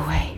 away.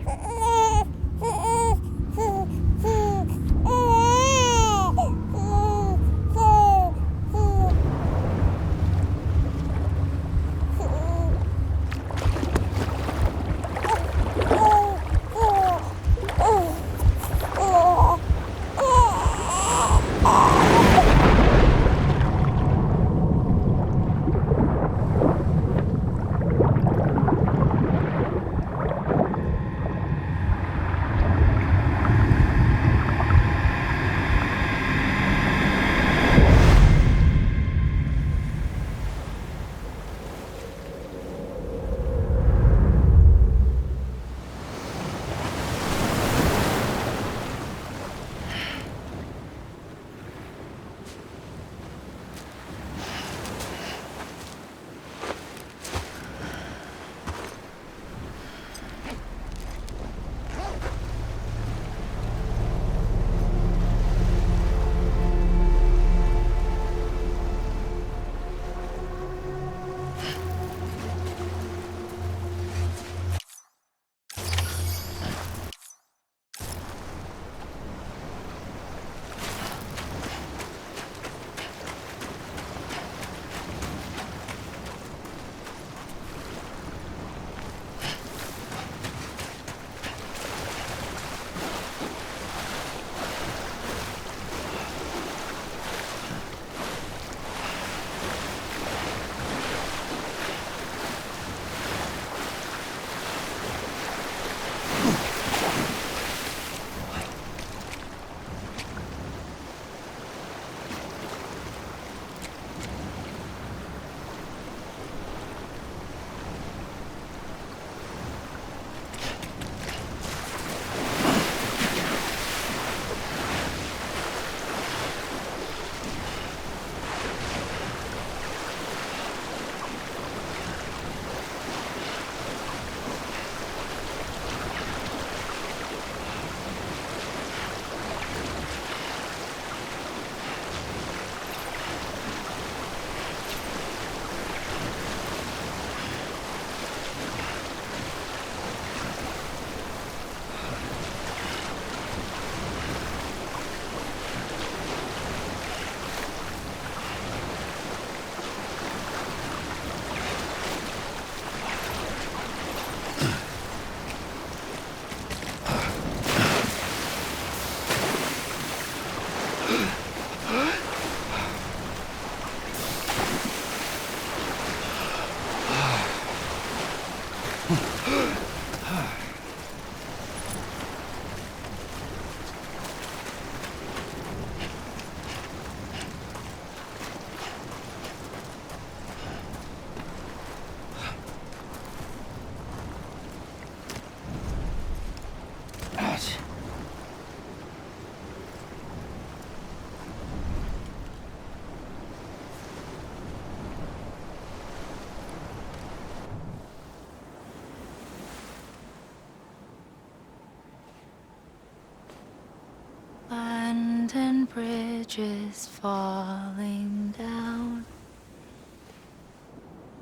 London Bridge is falling down,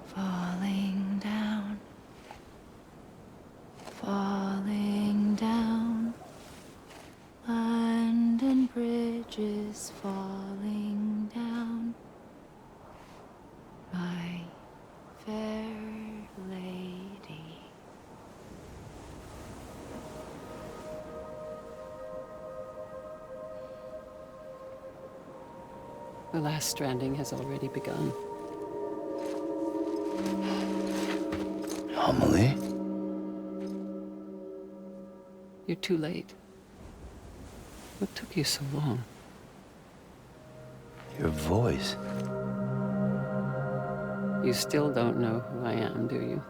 falling down, falling down. London Bridge is falling down, my fair lady. The last stranding has already begun. Amelie? You're too late. What took you so long? Your voice. You still don't know who I am, do you?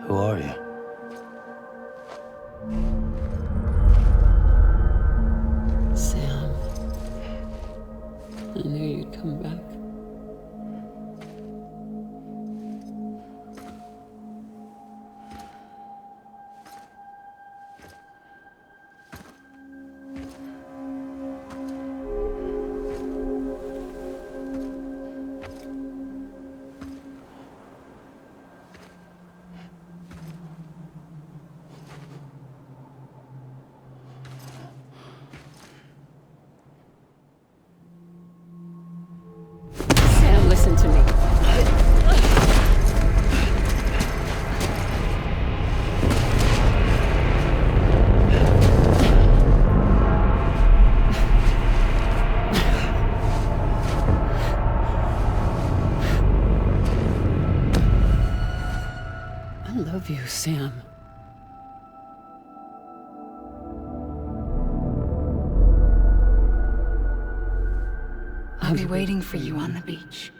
Who are you? Sam. I knew you'd come back. Sam. I'll be waiting for you on the beach.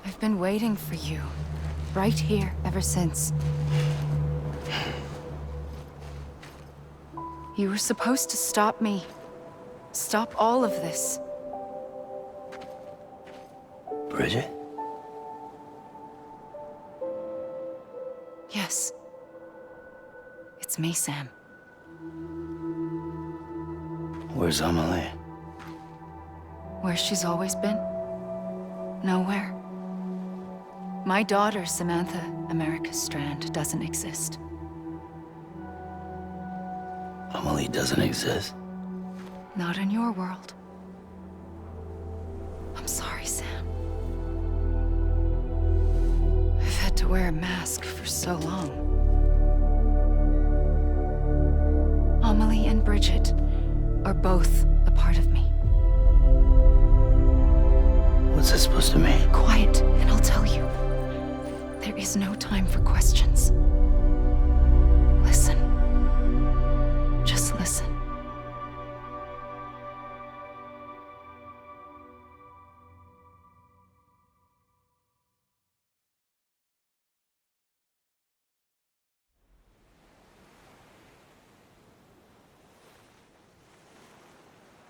I've been waiting for you, right here, ever since. You were supposed to stop me. Stop all of this. Bridget? Yes. It's me, Sam. Where's Amelie? Where she's always been. Nowhere. My daughter, Samantha America Strand, doesn't exist. Amelie doesn't exist. Not in your world. I'm sorry, Sam. I've had to wear a mask for so long. Amelie and Bridget are both a part of me. What's that supposed to mean? Quiet, and I'll tell you. There is no time for questions. Listen. Just listen.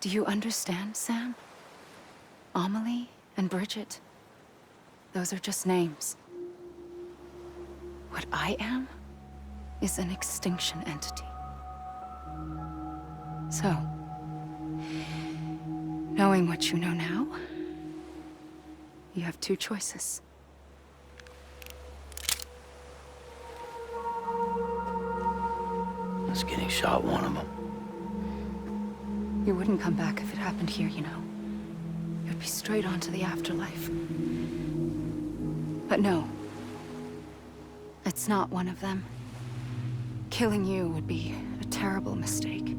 Do you understand, Sam? Amelie and Bridget, those are just names. What I am is an extinction entity. So, knowing what you know now, you have two choices. Is getting shot one of them? You wouldn't come back if it happened here, you know. You'd be straight on to the afterlife. But no. It's not one of them. Killing you would be a terrible mistake.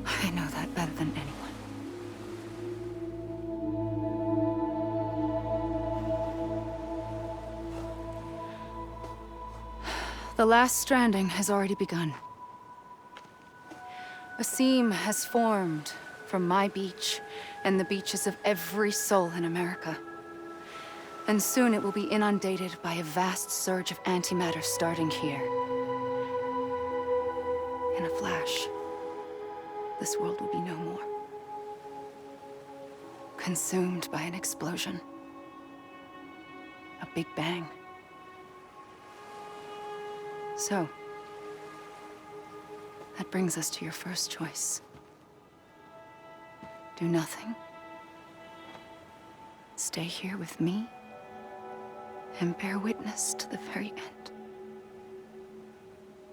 I know that better than anyone. The last stranding has already begun. A seam has formed from my beach and the beaches of every soul in America. And soon it will be inundated by a vast surge of antimatter starting here. In a flash, this world will be no more. Consumed by an explosion. A big bang. So, that brings us to your first choice. Do nothing. Stay here with me and bear witness to the very end.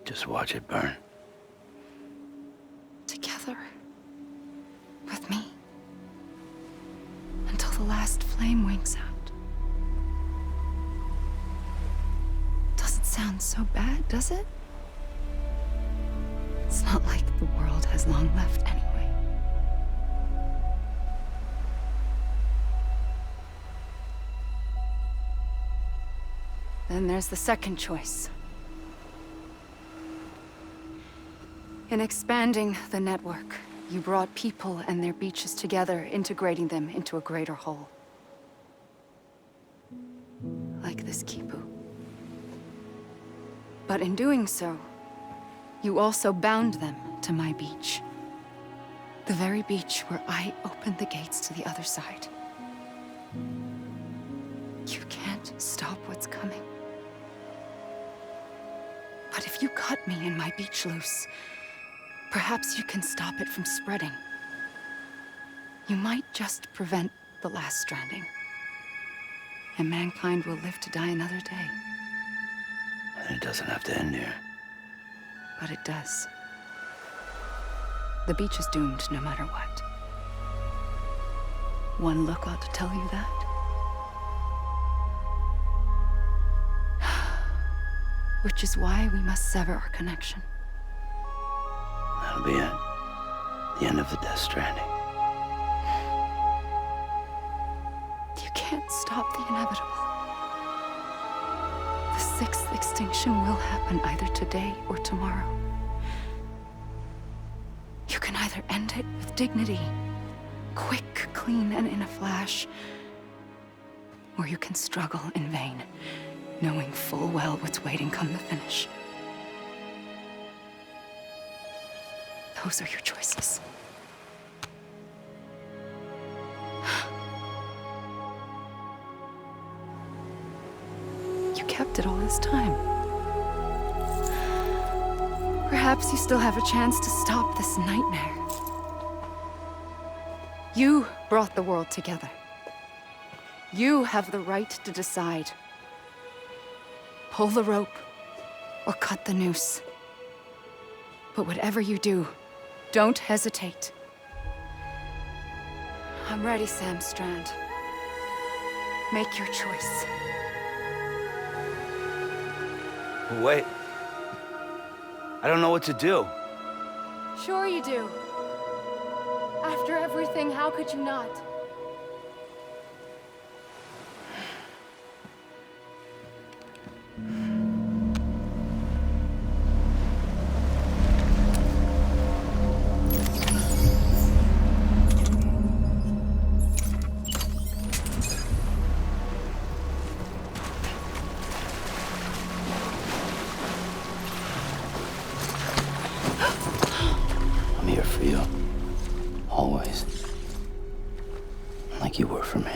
Just watch it burn. Together. With me. Until the last flame winks out. Doesn't sound so bad, does it? It's not like the world has long left anyway. Then there's the second choice. In expanding the network, you brought people and their beaches together, integrating them into a greater whole. Like this Kipu. But in doing so, you also bound them to my beach. The very beach where I opened the gates to the other side. You can't stop what's coming. But if you cut me and my beach loose, perhaps you can stop it from spreading. You might just prevent the last stranding. And mankind will live to die another day. And it doesn't have to end here. But it does. The beach is doomed no matter what. One look ought to tell you that. Which is why we must sever our connection. That'll be it. The end of the Death Stranding. can't stop the inevitable. The sixth extinction will happen either today or tomorrow. You can either end it with dignity, quick, clean, and in a flash, or you can struggle in vain, knowing full well what's waiting come the finish. Those are your choices. You kept it all this time. Perhaps you still have a chance to stop this nightmare. You brought the world together. You have the right to decide. Pull the rope or cut the noose. But whatever you do, don't hesitate. I'm ready, Sam Strand. Make your choice. Wait. I don't know what to do. Sure you do. After everything, how could you not? I'm here for you. Always. Like you were for me.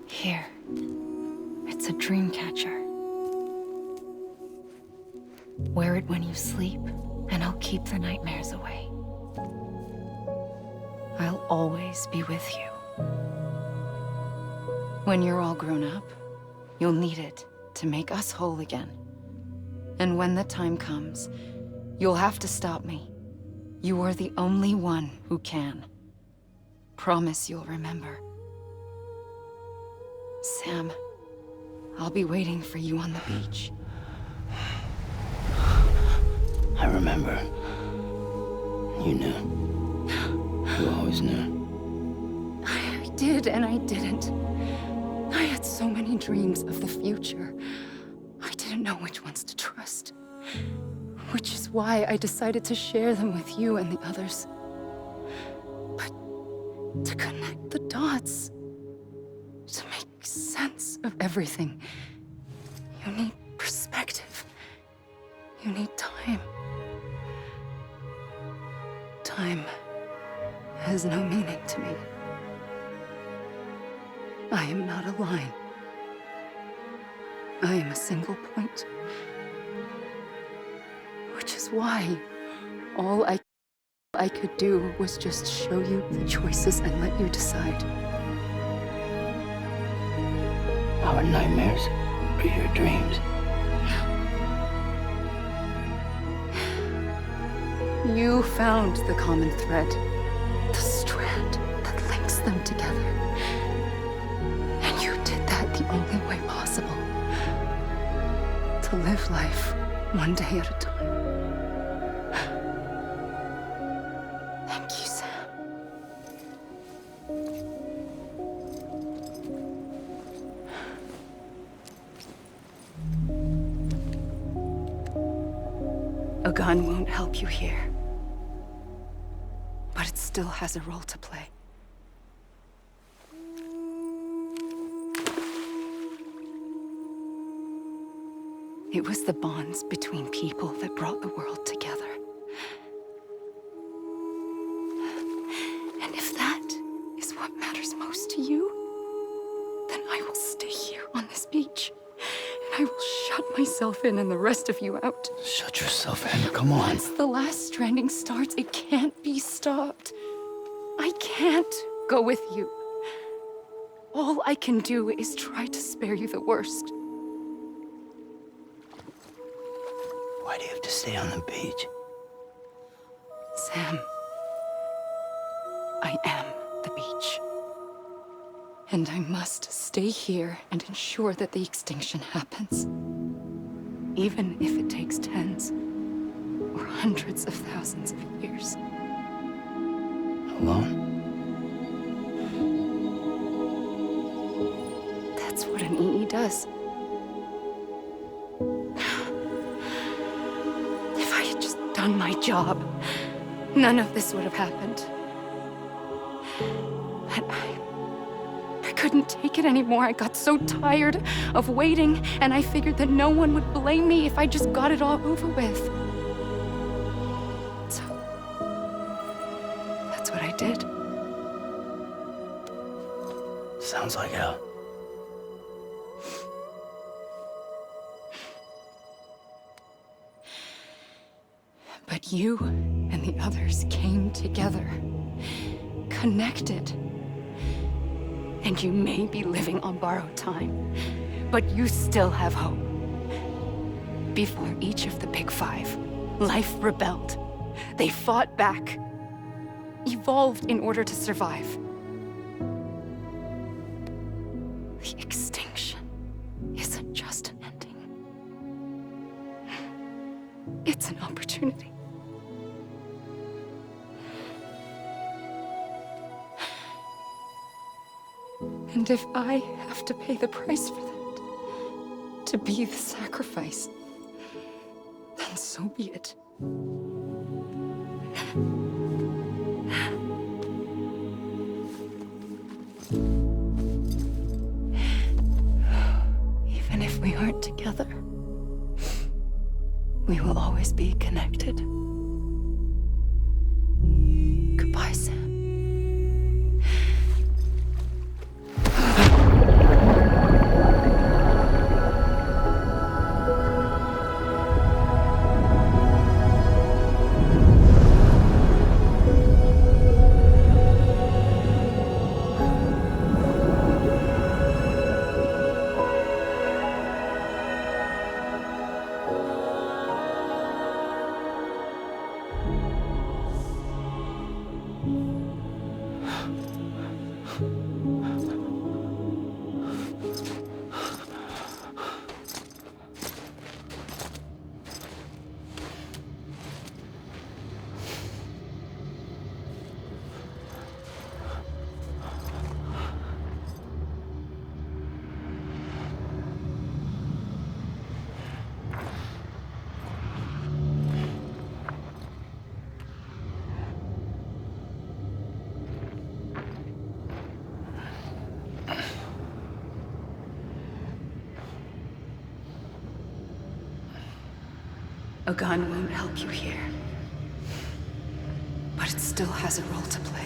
Here. It's a dream catcher. Wear it when you sleep, and I'll keep the nightmares away. I'll always be with you. When you're all grown up, you'll need it to make us whole again. And when the time comes, you'll have to stop me. You are the only one who can. Promise you'll remember. Sam, I'll be waiting for you on the beach. I remember. You knew. You always knew. I did and I didn't. I had so many dreams of the future. I didn't know which ones to trust. Which is why I decided to share them with you and the others. But to connect the dots, to make sense of everything, you need perspective. You need time. Time has no meaning to me. I am not a line. I am a single point. Which is why all I could do was just show you the choices and let you decide. Our nightmares are your dreams. You found the common thread, the strand that links them together. And you did that the only way possible. To live life one day at a time. Thank you, Sam. A gun won't help you here. But it still has a role to play. It was the bonds between people that brought the world together. And if that is what matters most to you, then I will stay here on this beach. And I will shut myself in and the rest of you out. Shut yourself in. Come on. Once the last stranding starts, it can't be stopped. I can't go with you. All I can do is try to spare you the worst. Why do you have to stay on the beach? Sam, I am the beach. And I must stay here and ensure that the extinction happens. Even if it takes tens or hundreds of thousands of years. Alone? That's what an EE does. If I had just done my job, none of this would have happened. But I couldn't take it anymore. I got so tired of waiting, and I figured that no one would blame me if I just got it all over with. So, that's what I did. Sounds like hell. But you and the others came together, connected. And you may be living on borrowed time, but you still have hope. Before each of the Big Five, life rebelled. They fought back, evolved in order to survive. The extinction isn't just an ending. It's an opportunity. And if I have to pay the price for that, to be the sacrifice, then so be it. Even if we aren't together, we will always be connected. Goodbye, Sam. A gun won't help you here, but it still has a role to play.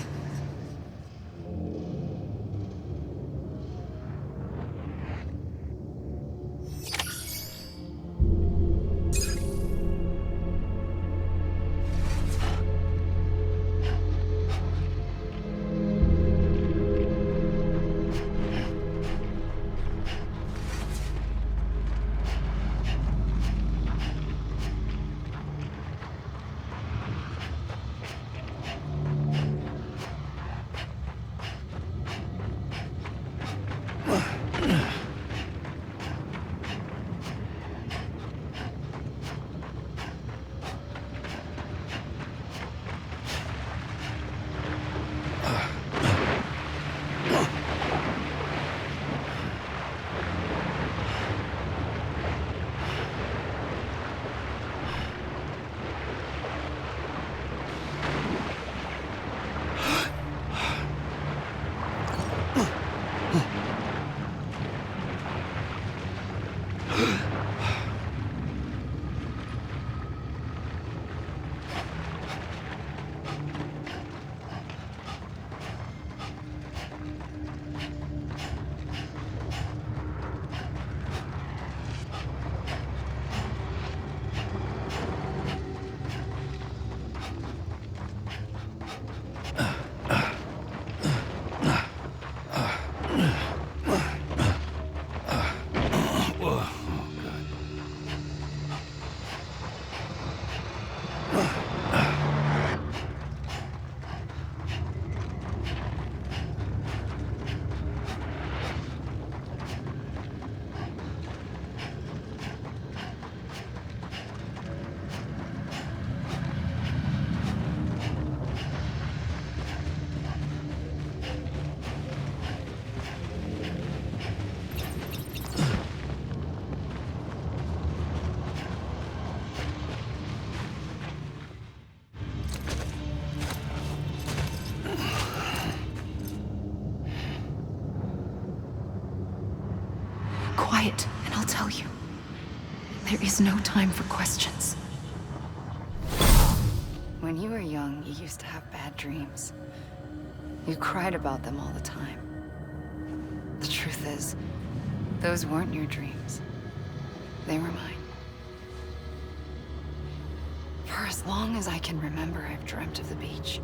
quiet, and I'll tell you. There is no time for questions. When you were young, you used to have bad dreams. You cried about them all the time. The truth is, those weren't your dreams. They were mine. For as long as I can remember, I've dreamt of the beach.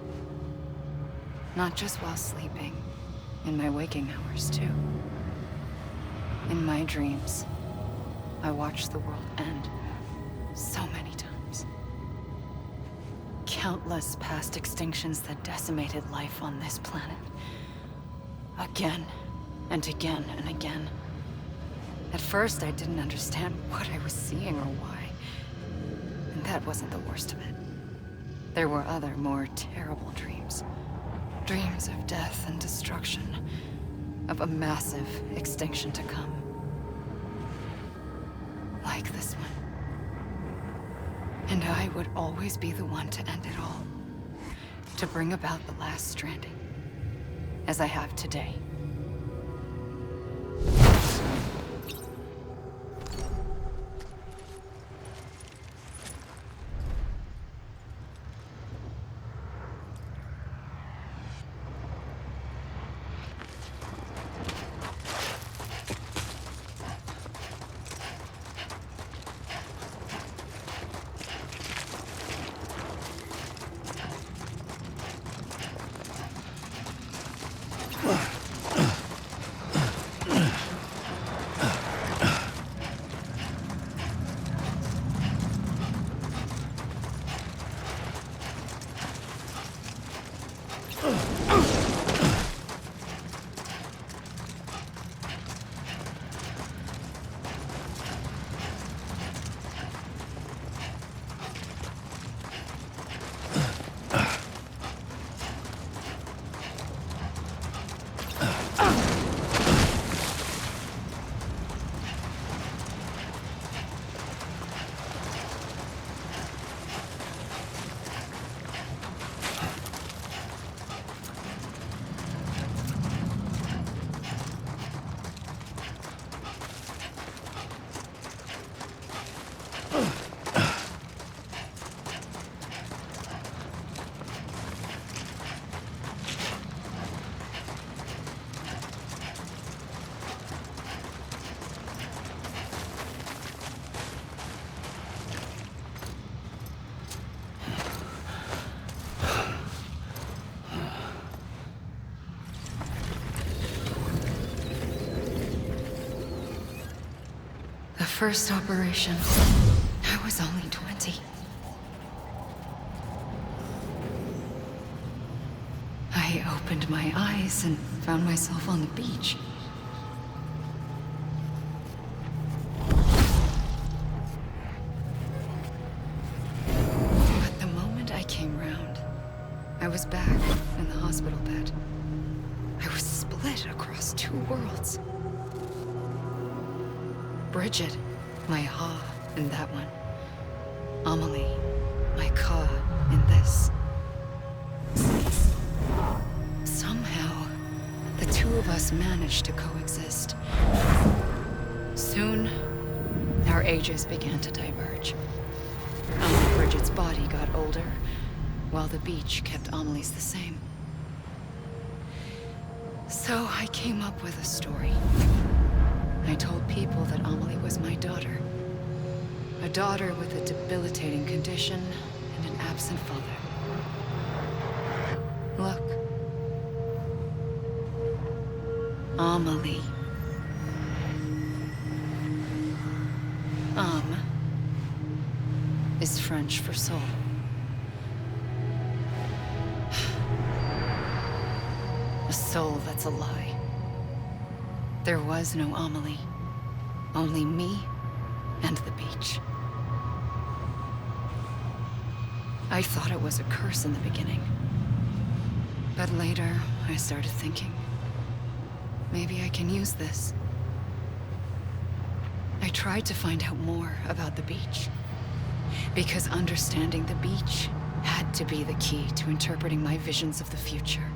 Not just while sleeping, in my waking hours too. In my dreams, I watched the world end so many times. Countless past extinctions that decimated life on this planet. Again, and again, and again. At first, I didn't understand what I was seeing or why. And that wasn't the worst of it. There were other, more terrible dreams. Dreams of death and destruction. Of a massive extinction to come. Like this one. And I would always be the one to end it all. To bring about the last stranding. As I have today. The first operation, I was only 20. I opened my eyes and found myself on the beach. But the moment I came round, I was back in the hospital bed. I was split across two worlds. Bridget, my Ha in that one. Amelie, my Ka in this. Somehow, the two of us managed to coexist. Soon, our ages began to diverge. Bridget's body got older, while the beach kept Amelie's the same. So I came up with a story. I told people that Amelie was my daughter. A daughter with a debilitating condition and an absent father. Look. Amelie. Âme is French for soul. A soul that's a lie. There was no Amelie. Only me and the beach. I thought it was a curse in the beginning. But later, I started thinking, maybe I can use this. I tried to find out more about the beach. Because understanding the beach had to be the key to interpreting my visions of the future.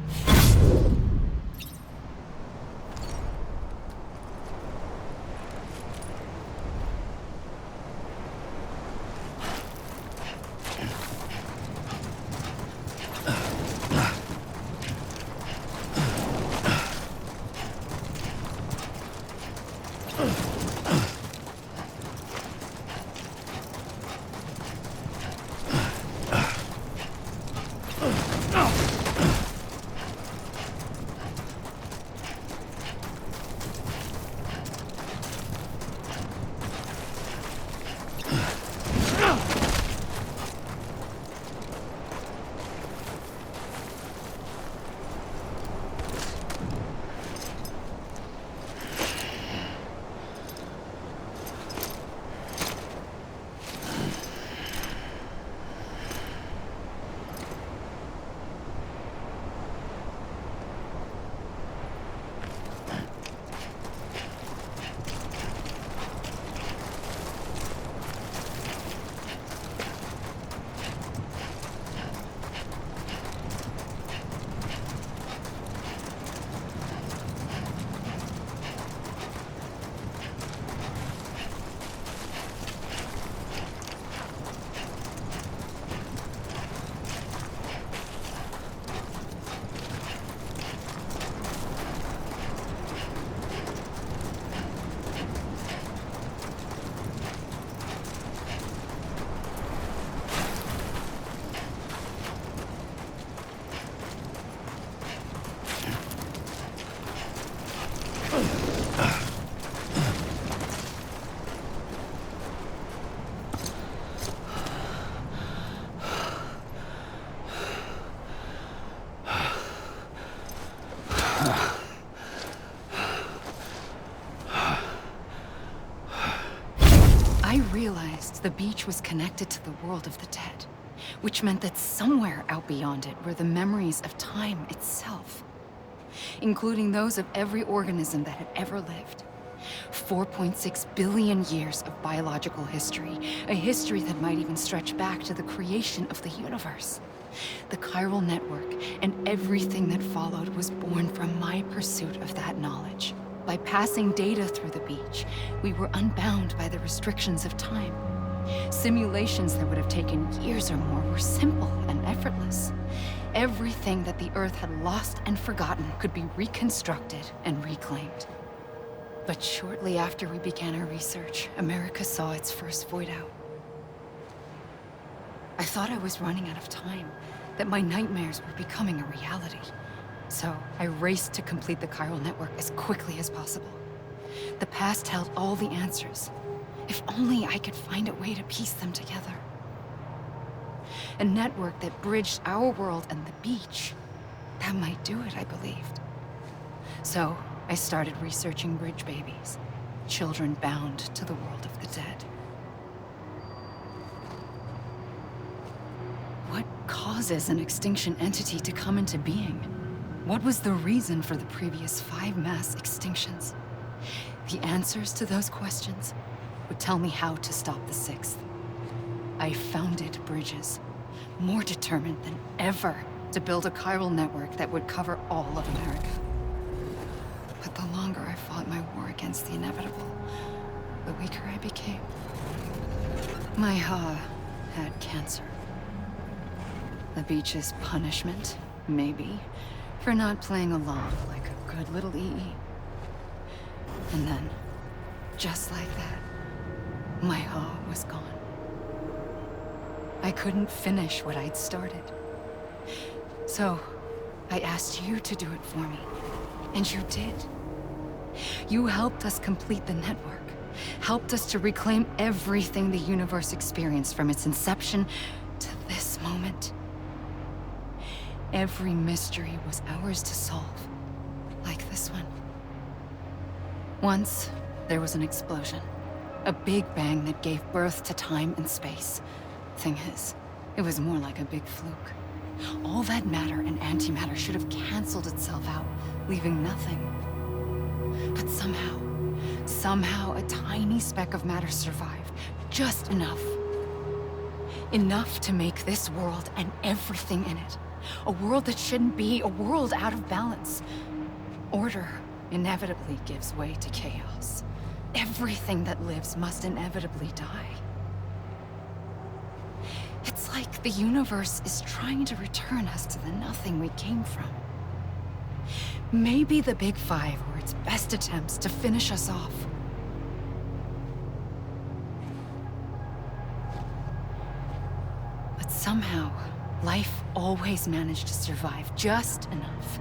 I realized the beach was connected to the world of the dead, which meant that somewhere out beyond it were the memories of time itself, including those of every organism that had ever lived. 4.6 billion years of biological history, a history that might even stretch back to the creation of the universe. The chiral network and everything that followed was born from my pursuit of that knowledge. By passing data through the beach, we were unbound by the restrictions of time. Simulations that would have taken years or more were simple and effortless. Everything that the Earth had lost and forgotten could be reconstructed and reclaimed. But shortly after we began our research, America saw its first void out. I thought I was running out of time, that my nightmares were becoming a reality. So I raced to complete the chiral network as quickly as possible. The past held all the answers. If only I could find a way to piece them together. A network that bridged our world and the beach. That might do it, I believed. So I started researching bridge babies, children bound to the world of the dead. What causes an extinction entity to come into being? What was the reason for the previous 5 mass extinctions? The answers to those questions would tell me how to stop the 6th. I founded bridges, more determined than ever to build a chiral network that would cover all of America. But the longer I fought my war against the inevitable, the weaker I became. My Ha had cancer. The beach's punishment, maybe, for not playing along like a good little EE. And then, just like that, my Ha was gone. I couldn't finish what I'd started. So, I asked you to do it for me, and you did. You helped us complete the network, helped us to reclaim everything the universe experienced from its inception to this moment. Every mystery was ours to solve, like this one. Once, there was an explosion. A big bang that gave birth to time and space. Thing is, it was more like a big fluke. All that matter and antimatter should have canceled itself out, leaving nothing. But somehow a tiny speck of matter survived. Just enough. Enough to make this world and everything in it. A world that shouldn't be, a world out of balance. Order inevitably gives way to chaos. Everything that lives must inevitably die. It's like the universe is trying to return us to the nothing we came from. Maybe the Big Five were its best attempts to finish us off. But somehow, life always managed to survive just enough.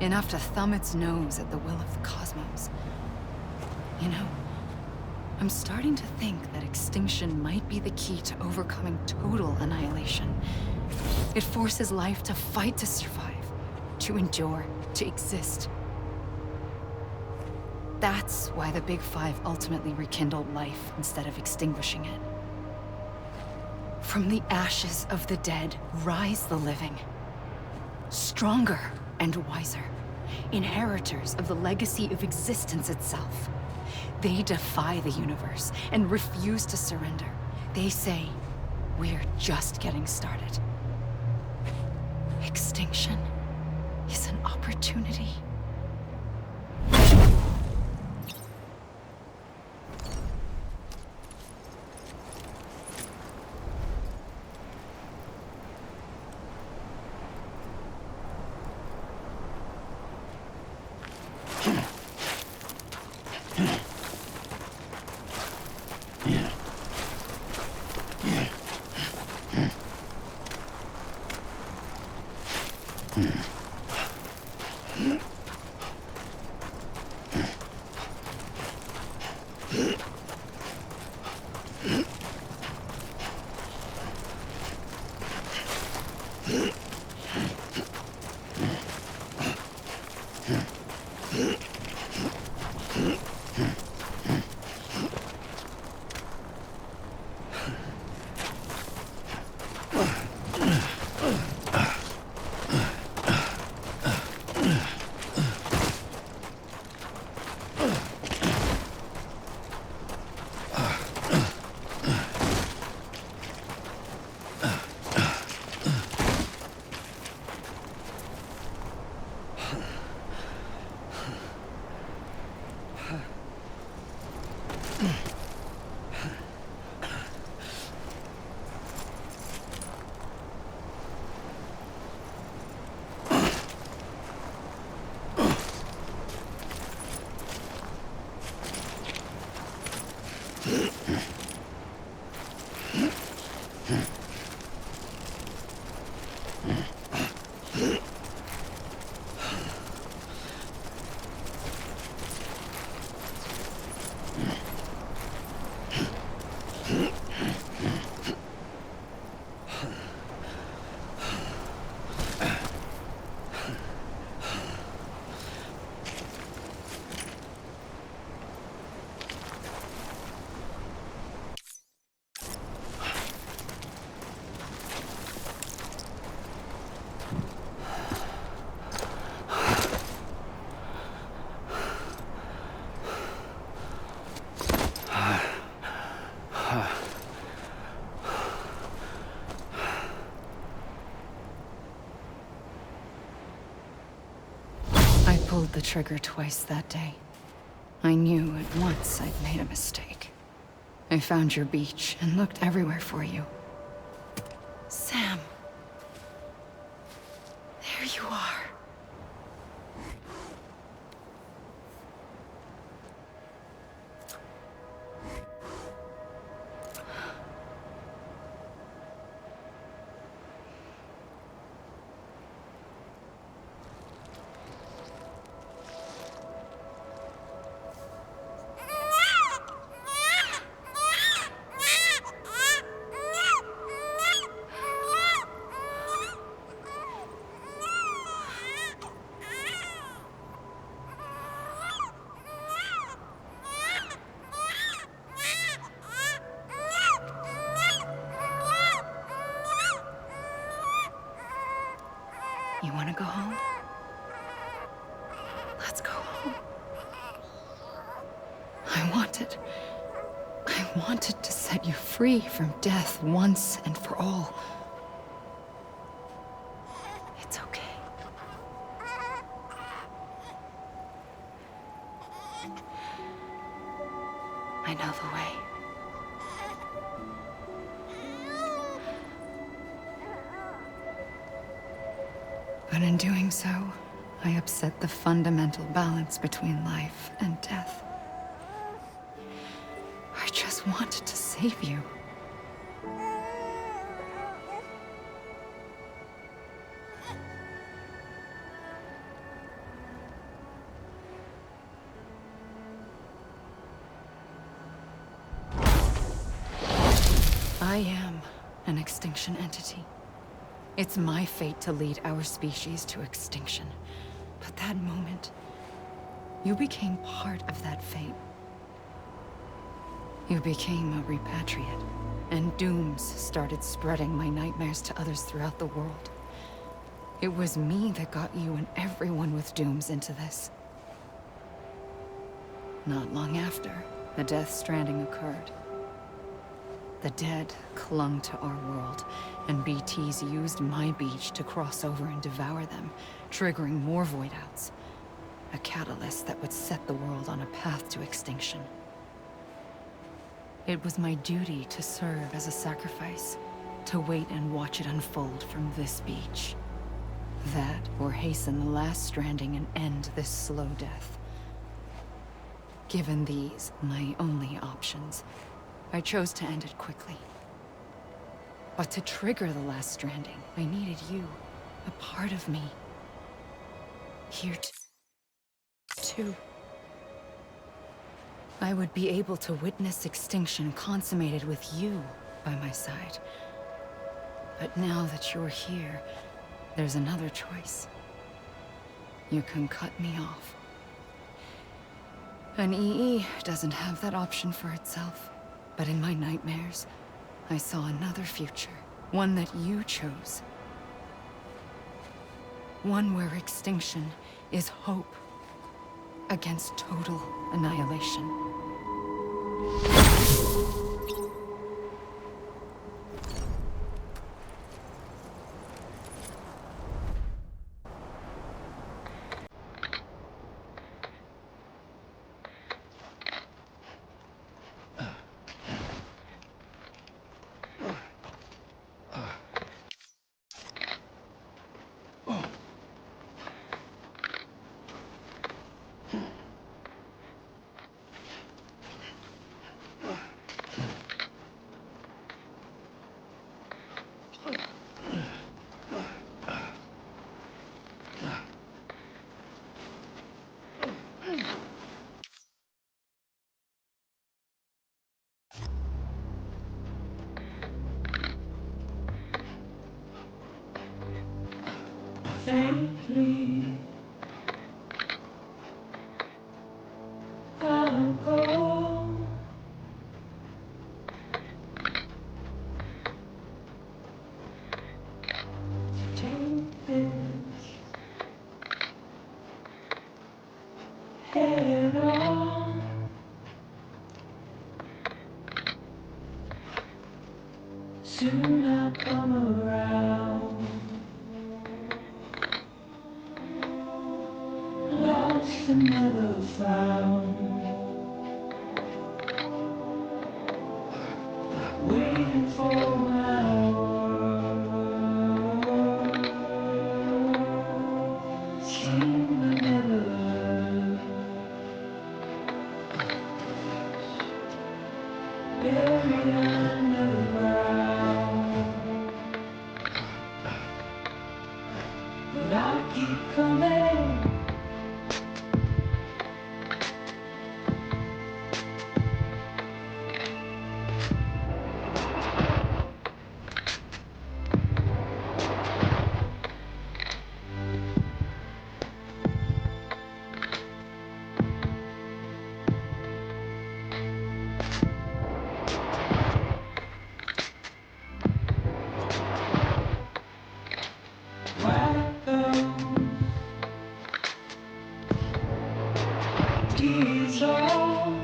Enough to thumb its nose at the will of the cosmos. You know, I'm starting to think that extinction might be the key to overcoming total annihilation. It forces life to fight to survive, to endure, to exist. That's why the Big Five ultimately rekindled life instead of extinguishing it. From the ashes of the dead rise the living. Stronger and wiser. Inheritors of the legacy of existence itself. They defy the universe and refuse to surrender. They say, we're just getting started. Extinction is an opportunity. I pulled the trigger twice that day. I knew at once I'd made a mistake. I found your beach and looked everywhere for you. Sam. There you are. You want to go home? Let's go home. I wanted to set you free from death once and for all. It's okay. I know the way. But in doing so, I upset the fundamental balance between life and death. I just wanted to save you. I am an extinction entity. It's my fate to lead our species to extinction. But that moment, you became part of that fate. You became a repatriate, and dooms started spreading my nightmares to others throughout the world. It was me that got you and everyone with dooms into this. Not long after, the Death Stranding occurred. The dead clung to our world, and BTs used my beach to cross over and devour them, triggering more void outs. A catalyst that would set the world on a path to extinction. It was my duty to serve as a sacrifice, to wait and watch it unfold from this beach. That, or hasten the last stranding and end this slow death. Given these, my only options, I chose to end it quickly. But to trigger the last stranding, I needed you, a part of me. Here too. I would be able to witness extinction consummated with you by my side. But now that you're here, there's another choice. You can cut me off. An EE doesn't have that option for itself. But in my nightmares, I saw another future. One that you chose. One where extinction is hope against total annihilation. Faintly, I'll go. Take this head on. Soon I'll come around. Lost and never found. Waiting for my hour. Seen but never loved. Buried under the ground. But I'll keep coming. Dissolve,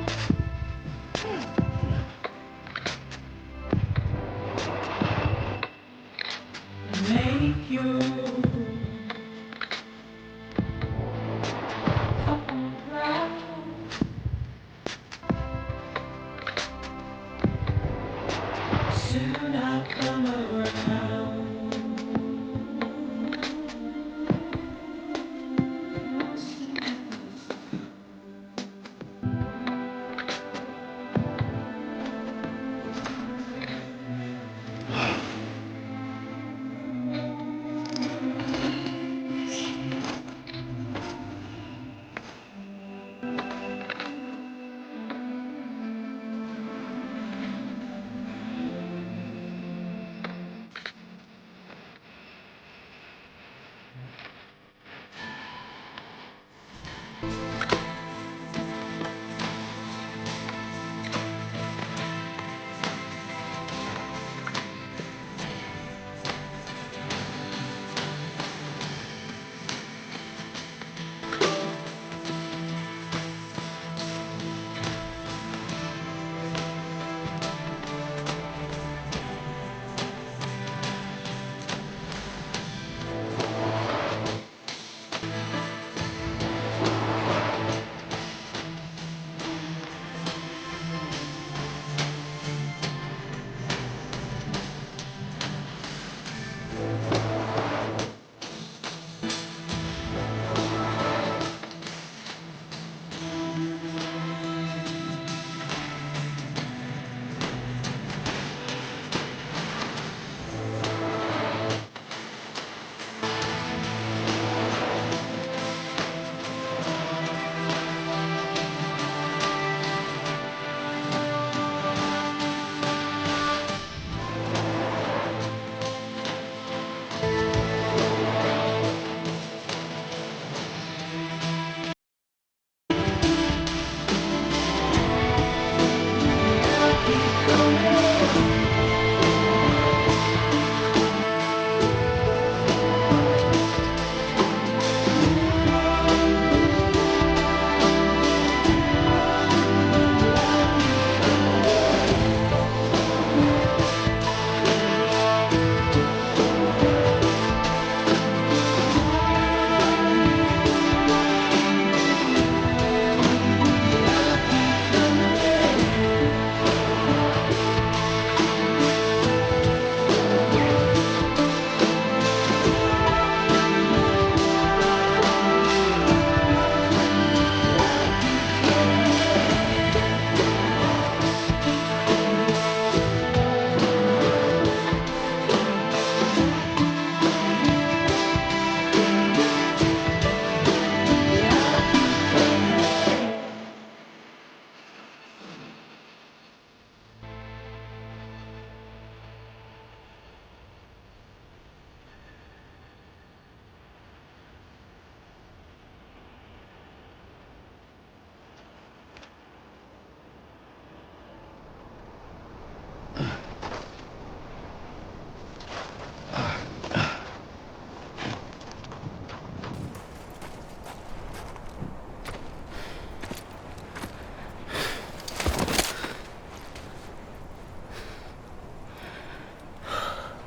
make you come around. Soon I'll come around.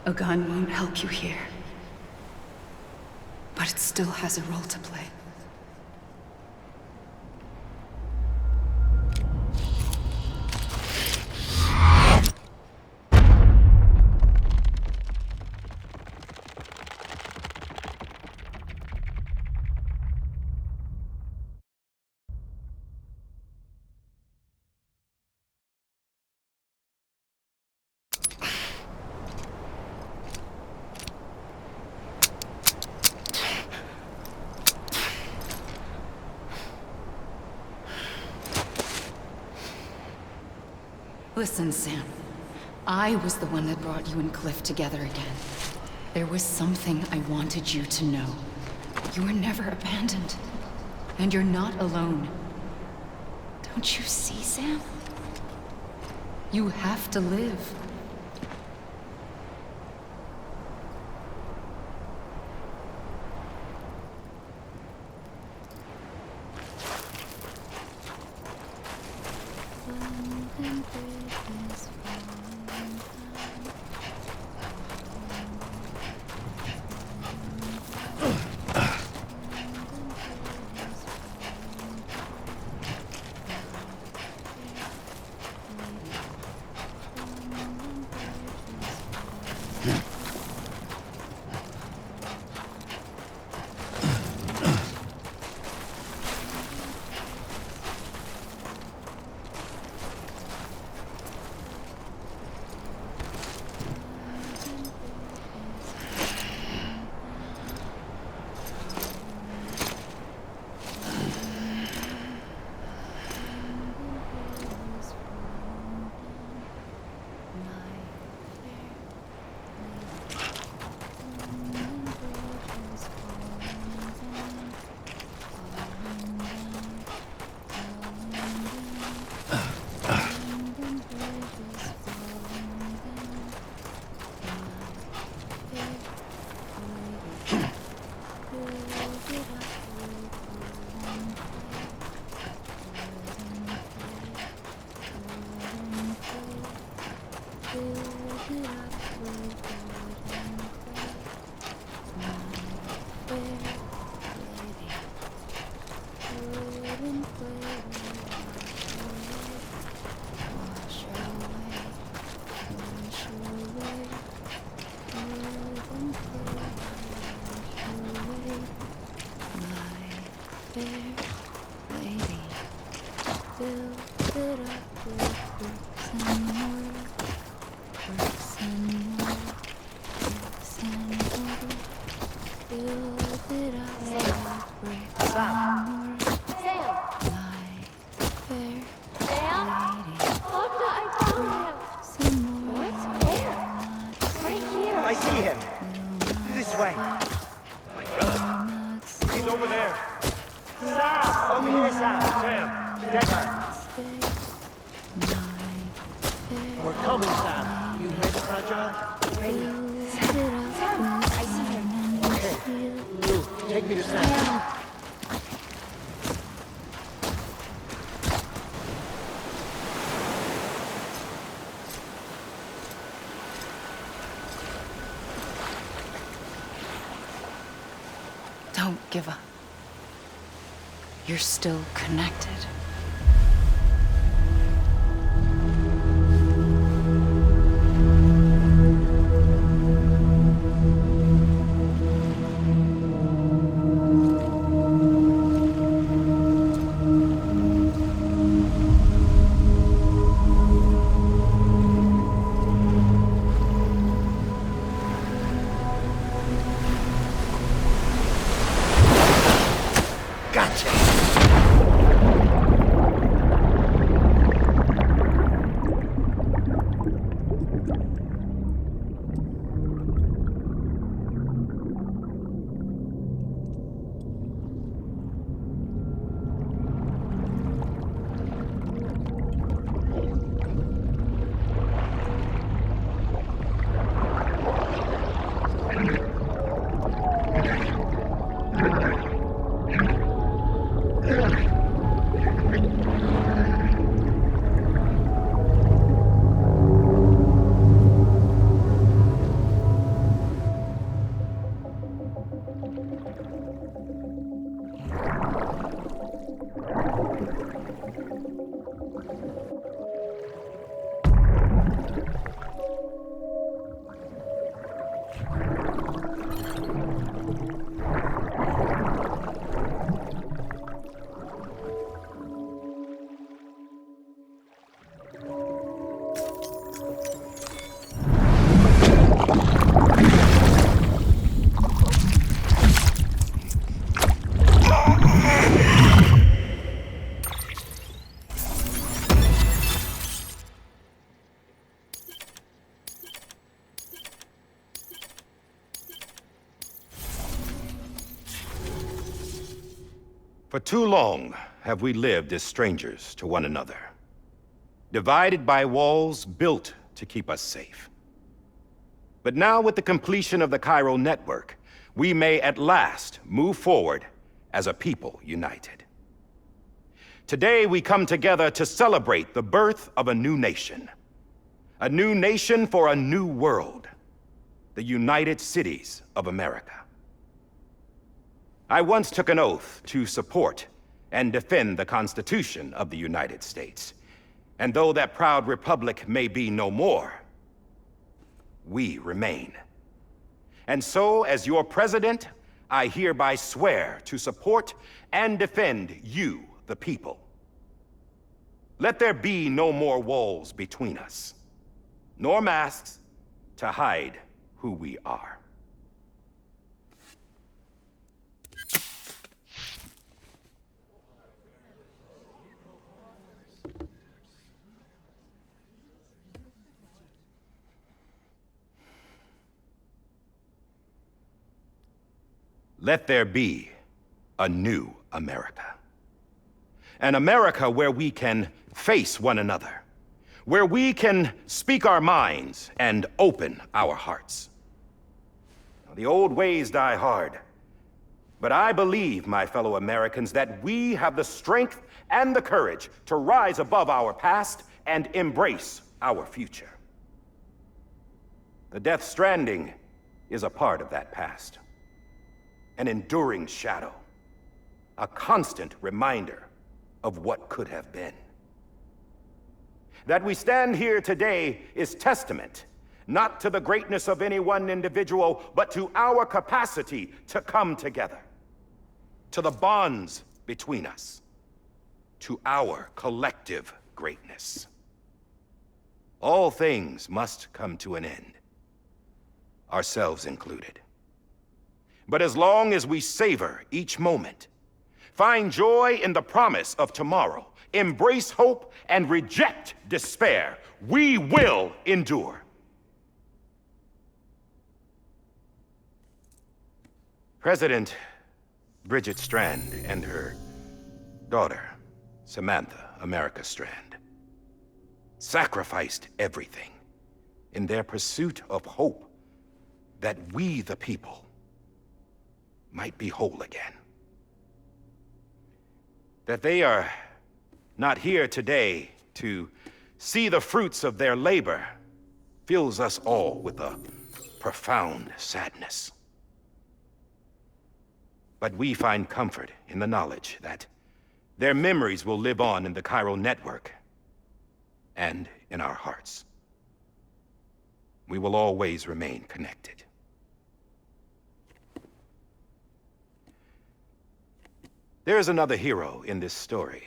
A gun won't help you here. But it still has a role to play. Listen, Sam. I was the one that brought you and Cliff together again. There was something I wanted you to know. You were never abandoned. And you're not alone. Don't you see, Sam? You have to live. I see him. This way. He's over there. Sam! Over here, Sam. Sam. Dead man. We're coming, Sam. You ready, Fragile? Ready. Sam, I see him. Okay. Luke, take me to Sam. Don't give up. You're still connected. Gotcha. For too long have we lived as strangers to one another, divided by walls built to keep us safe. But now, with the completion of the chiral network, we may at last move forward as a people united. Today, we come together to celebrate the birth of a new nation. A new nation for a new world. The United Cities of America. I once took an oath to support and defend the Constitution of the United States. And though that proud republic may be no more, we remain. And so, as your president, I hereby swear to support and defend you, the people. Let there be no more walls between us, nor masks to hide who we are. Let there be a new America. An America where we can face one another, where we can speak our minds and open our hearts. The old ways die hard, but I believe, my fellow Americans, that we have the strength and the courage to rise above our past and embrace our future. The Death Stranding is a part of that past. An enduring shadow, a constant reminder of what could have been. That we stand here today is testament, not to the greatness of any one individual, but to our capacity to come together, to the bonds between us, to our collective greatness. All things must come to an end, ourselves included. But as long as we savor each moment, find joy in the promise of tomorrow, embrace hope, and reject despair, we will endure. President Bridget Strand and her daughter, Samantha America Strand, sacrificed everything in their pursuit of hope that we, the people, might be whole again. That they are not here today to see the fruits of their labor fills us all with a profound sadness. But we find comfort in the knowledge that their memories will live on in the chiral network and in our hearts. We will always remain connected. There is another hero in this story.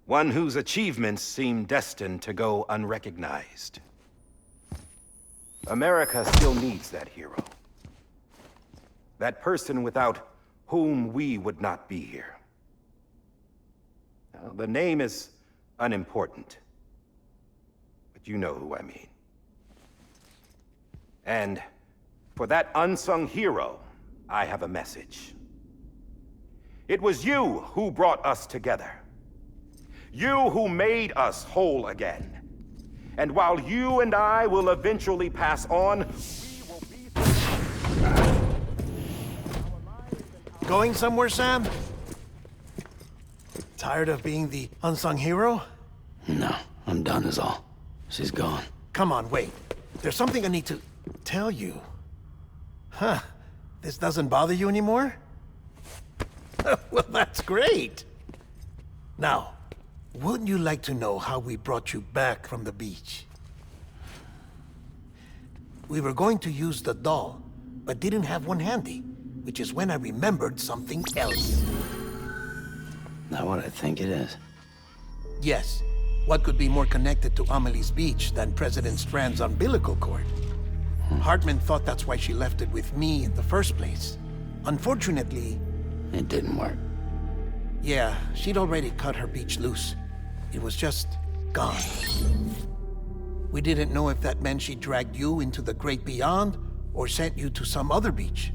One whose achievements seem destined to go unrecognized. America still needs that hero. That person without whom we would not be here. Now, the name is unimportant, but you know who I mean. And for that unsung hero, I have a message. It was you who brought us together. You who made us whole again. And while you and I will eventually pass on, we will be... Going somewhere, Sam? Tired of being the unsung hero? No, I'm done is all. She's gone. Come on, wait. There's something I need to tell you. Huh. This doesn't bother you anymore? Well, that's great. Now, wouldn't you like to know how we brought you back from the beach? We were going to use the doll, but didn't have one handy, which is when I remembered something else. Not what I think it is. Yes. What could be more connected to Amelie's beach than President Strand's umbilical cord? Hartman thought that's why she left it with me in the first place. Unfortunately... It didn't work. Yeah, she'd already cut her beach loose. It was just gone. We didn't know if that meant she dragged you into the great beyond or sent you to some other beach.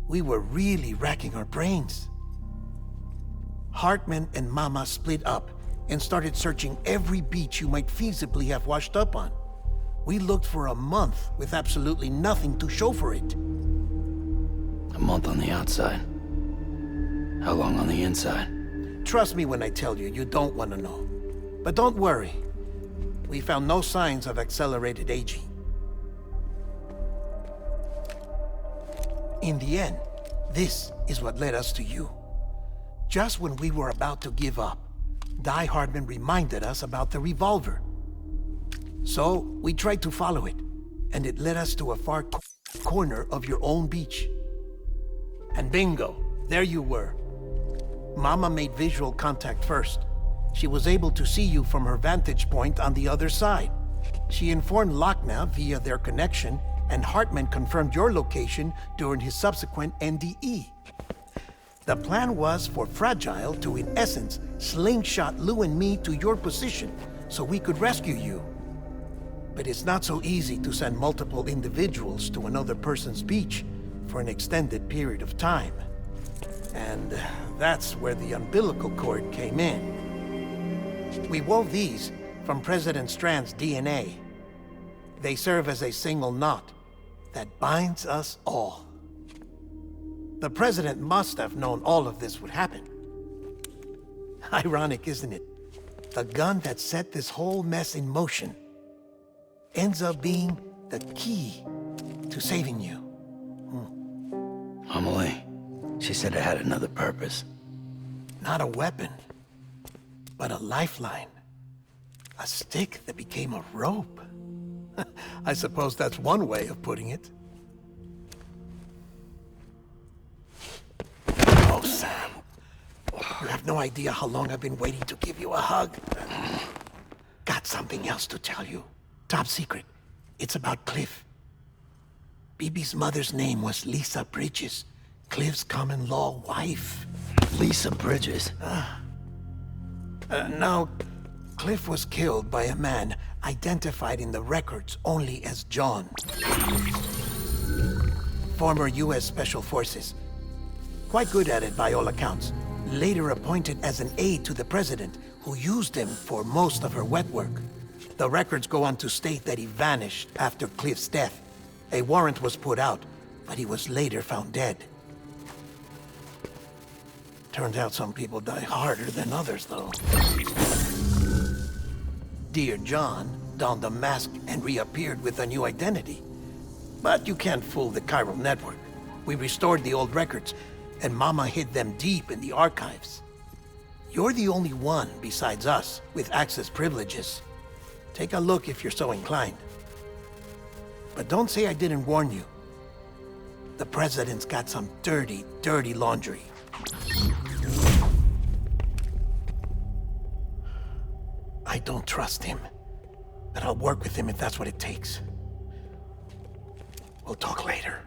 We were really racking our brains. Hartman and Mama split up and started searching every beach you might feasibly have washed up on. We looked for a month with absolutely nothing to show for it. A month on the outside. How long on the inside? Trust me when I tell you, you don't want to know. But don't worry. We found no signs of accelerated aging. In the end, this is what led us to you. Just when we were about to give up, Die Hardman reminded us about the revolver. So, we tried to follow it, and it led us to a far corner of your own beach. And bingo, there you were. Mama made visual contact first. She was able to see you from her vantage point on the other side. She informed Lochna via their connection, and Hartman confirmed your location during his subsequent NDE. The plan was for Fragile to, in essence, slingshot Lou and me to your position so we could rescue you. But it's not so easy to send multiple individuals to another person's beach for an extended period of time. And that's where the umbilical cord came in. We wove these from President Strand's DNA. They serve as a single knot that binds us all. The President must have known all of this would happen. Ironic, isn't it? The gun that set this whole mess in motion ends up being the key to saving you. Amelie, she said it had another purpose. Not a weapon, but a lifeline. A stick that became a rope. I suppose that's one way of putting it. Oh, Sam. You have no idea how long I've been waiting to give you a hug. Got something else to tell you. Top secret. It's about Cliff. Bibi's mother's name was Lisa Bridges, Cliff's common-law wife. Lisa Bridges. Now, Cliff was killed by a man identified in the records only as John. Former U.S. Special Forces. Quite good at it by all accounts. Later appointed as an aide to the president, who used him for most of her wet work. The records go on to state that he vanished after Cliff's death. A warrant was put out, but he was later found dead. Turns out some people die harder than others, though. Dear John donned a mask and reappeared with a new identity. But you can't fool the chiral network. We restored the old records, and Mama hid them deep in the archives. You're the only one besides us with access privileges. Take a look if you're so inclined. But don't say I didn't warn you. The president's got some dirty, dirty laundry. I don't trust him, but I'll work with him if that's what it takes. We'll talk later.